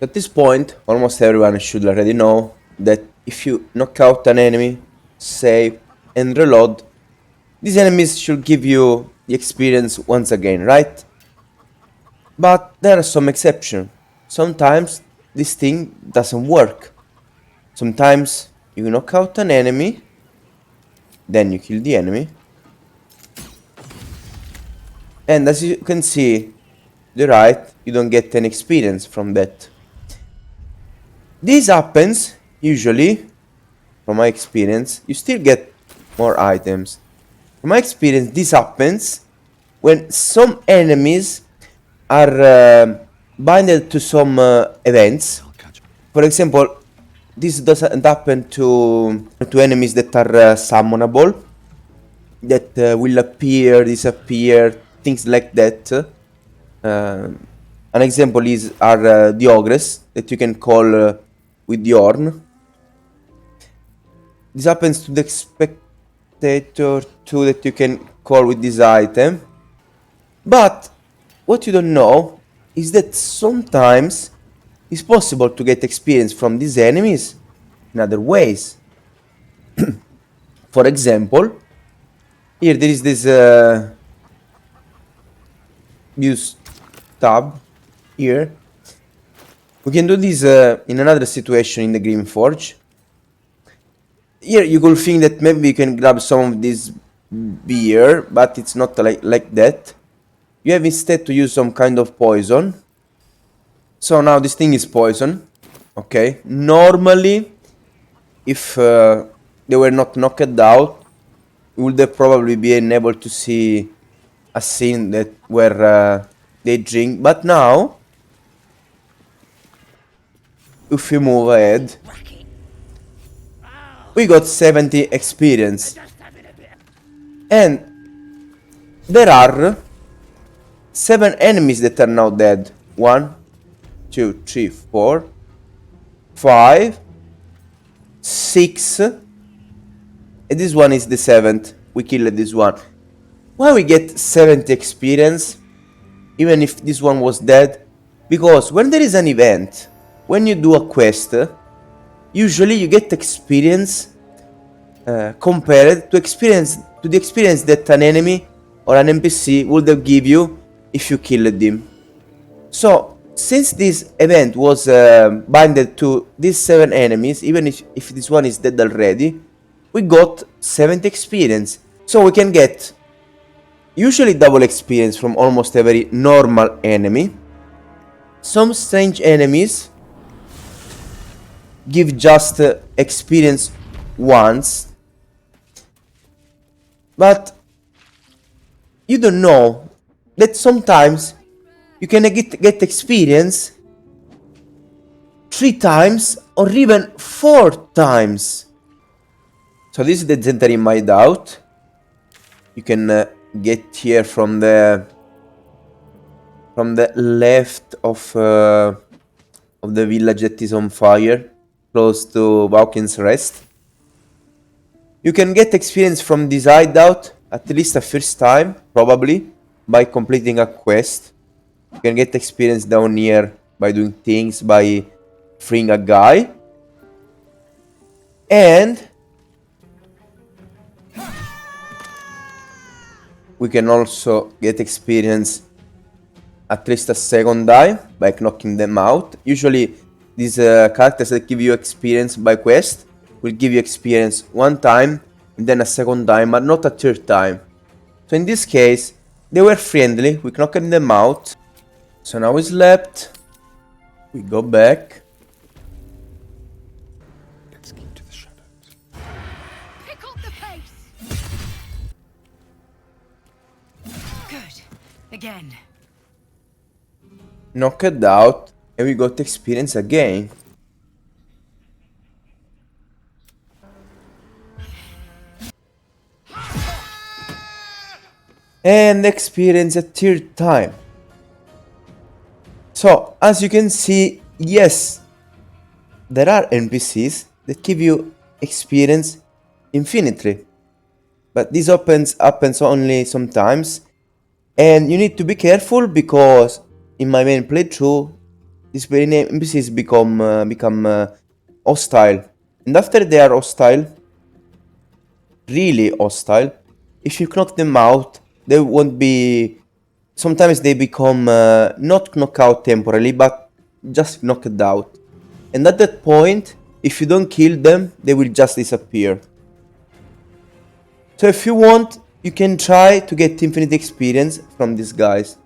At this point, almost everyone should already know that if you knock out an enemy, save, and reload, these enemies should give you the experience once again, right? But there are some exceptions. Sometimes this thing doesn't work. Sometimes you knock out an enemy, then you kill the enemy, and as you can see, the right, you don't get any experience from that. This happens usually, from my experience, you still get more items. From my experience, this happens when some enemies are binded to some events. For example, this doesn't happen to enemies that are summonable, that will appear, disappear, things like that. An example are the ogres that you can call with the horn. This happens to the spectator too, that you can call with this item. But what you don't know is that sometimes it's possible to get experience from these enemies in other ways. For example, here there is this use tab here. We can do this in another situation in the Green Forge. Here you could think that maybe you can grab some of this beer, but it's not like that. You have instead to use some kind of poison. So now this thing is poison. Okay. Normally, if they were not knocked out, you would have probably been able to see a scene that where they drink. But now, if we move ahead, we got 70 experience. And there are 7 enemies that are now dead. 1, 2, 3, 4, 5, 6. And this one is the 7th. We killed this one. Why we get 70 experience, even if this one was dead? Because when there is an event, when you do a quest, usually you get experience compared to the experience that an enemy or an NPC would have give you if you killed him. So since this event was binded to these 7 enemies, even if this one is dead already, we got 70 experience. So we can get usually double experience from almost every normal enemy. Some strange enemies give just experience once, but you don't know that sometimes you can get experience 3 times or even 4 times. So this is the Zentari hideout. You can get here from the left of the village that is on fire, close to Valken's Rest. You can get experience from this hideout at least a first time, probably, by completing a quest. You can get experience down here by doing things, by freeing a guy. And we can also get experience at least a second time by knocking them out. Usually these characters that give you experience by quest will give you experience 1 time and then a second time, but not a 3rd time. So in this case, they were friendly, we knocked them out. So now we slept, we go back. Let's keep to the shadows. Pick up the pace. Good. Again. Knocked out, and we got experience again. And experience a 3rd time. So, as you can see, yes, there are NPCs that give you experience infinitely. But this happens only sometimes. And you need to be careful because in my main playthrough, these NPCs become hostile, and after they are hostile, really hostile, if you knock them out, they won't be. Sometimes they become not knocked out temporarily, but just knocked out. And at that point, if you don't kill them, they will just disappear. So if you want, you can try to get infinite experience from these guys.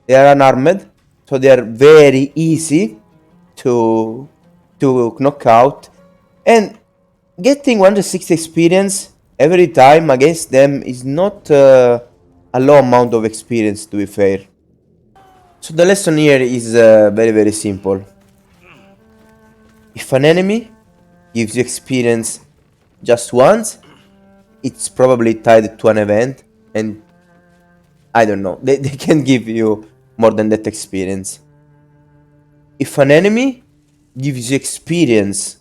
They are unarmed, so they are very easy to knock out. And getting 160 experience every time against them is not a low amount of experience, to be fair. So the lesson here is very, very simple. If an enemy gives you experience just once, it's probably tied to an event, and I don't know, they can give you more than that experience. If an enemy gives you experience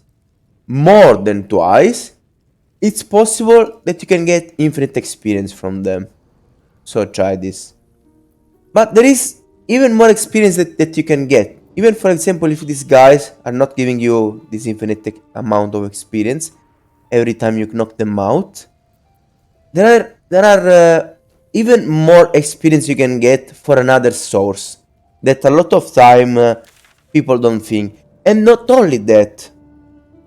more than twice, it's possible that you can get infinite experience from them. So try this. But there is even more experience that you can get. Even for example, if these guys are not giving you this infinite amount of experience every time you knock them out, there are even more experience you can get for another source that a lot of time people don't think. And not only that,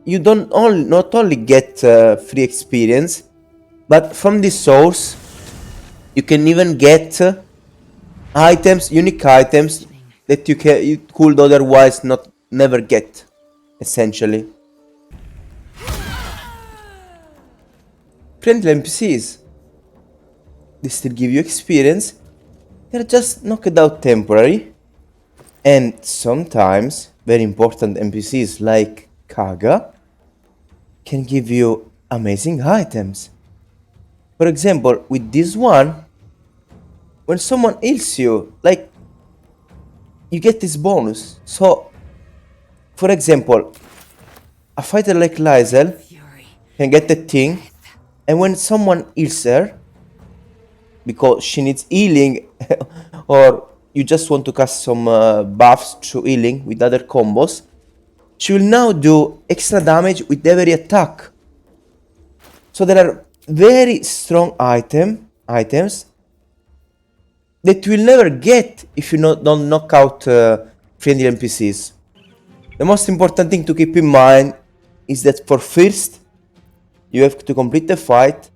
you not only get free experience, but from this source you can even get items, unique items that you could otherwise never get, essentially. Friendly NPCs, they still give you experience. They're just knocked out temporary. And sometimes very important NPCs like Kaga can give you amazing items. For example, with this one, when someone heals you, like, you get this bonus. So, for example, a fighter like Lizel Fury. can get the thing, and when someone heals her, because she needs healing, or you just want to cast some buffs through healing with other combos, she will now do extra damage with every attack. So there are very strong items that you will never get if you don't knock out friendly NPCs. The most important thing to keep in mind is that for first, you have to complete the fight,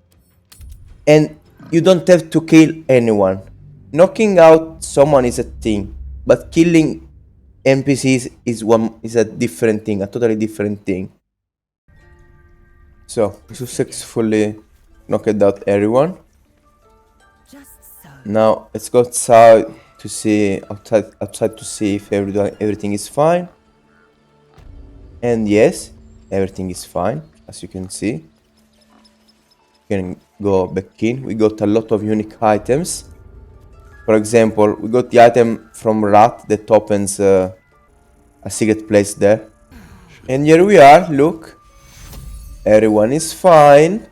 and you don't have to kill anyone. Knocking out someone is a thing, but killing NPCs is a different thing, a totally different thing. So we successfully knocked out everyone. Just so. Now let's go outside to see outside to see if everything is fine. And yes, everything is fine, as you can see. You can go back in. We got a lot of unique items. For example, we got the item from Rat that opens a secret place there. And here we are, look. Everyone is fine.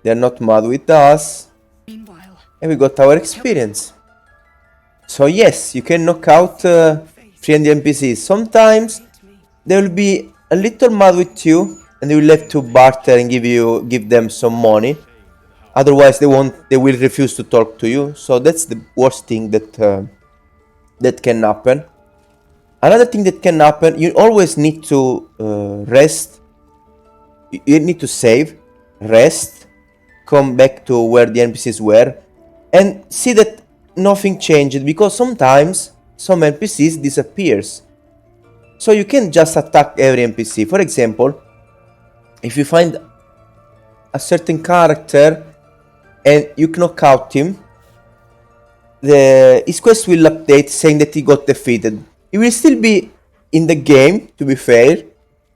They're not mad with us. Meanwhile, And we got our experience. So yes, you can knock out friendly NPCs. Sometimes they will be a little mad with you, and they will have to barter and give them some money. Otherwise, they will refuse to talk to you. So that's the worst thing that can happen. Another thing that can happen, you always need to rest. You need to save, rest, come back to where the NPCs were, and see that nothing changed, because sometimes some NPCs disappears. So you can just attack every NPC. For example, if you find a certain character and you knock out him, his quest will update saying that he got defeated. He will still be in the game, to be fair,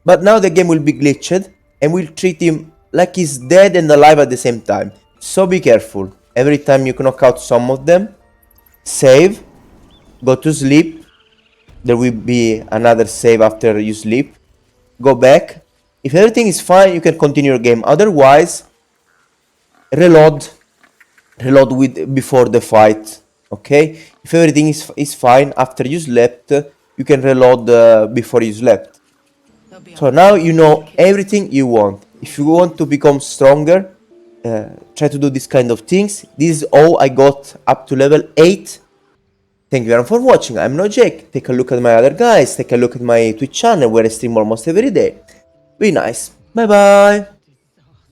but now the game will be glitched and will treat him like he's dead and alive at the same time. So be careful. Every time you knock out some of them, save, go to sleep. There will be another save after you sleep. Go back. If everything is fine, you can continue your game. Otherwise, reload with before the fight. Okay? If everything is fine after you slept, you can reload before you slept. They'll be So on now the you know case. everything you want. If you want to become stronger, try to do this kind of things. This is all I got up to level 8. Thank you everyone for watching. I'm no Jake. Take a look at my other guys. Take a look at my Twitch channel where I stream almost every day. Be nice. Bye bye.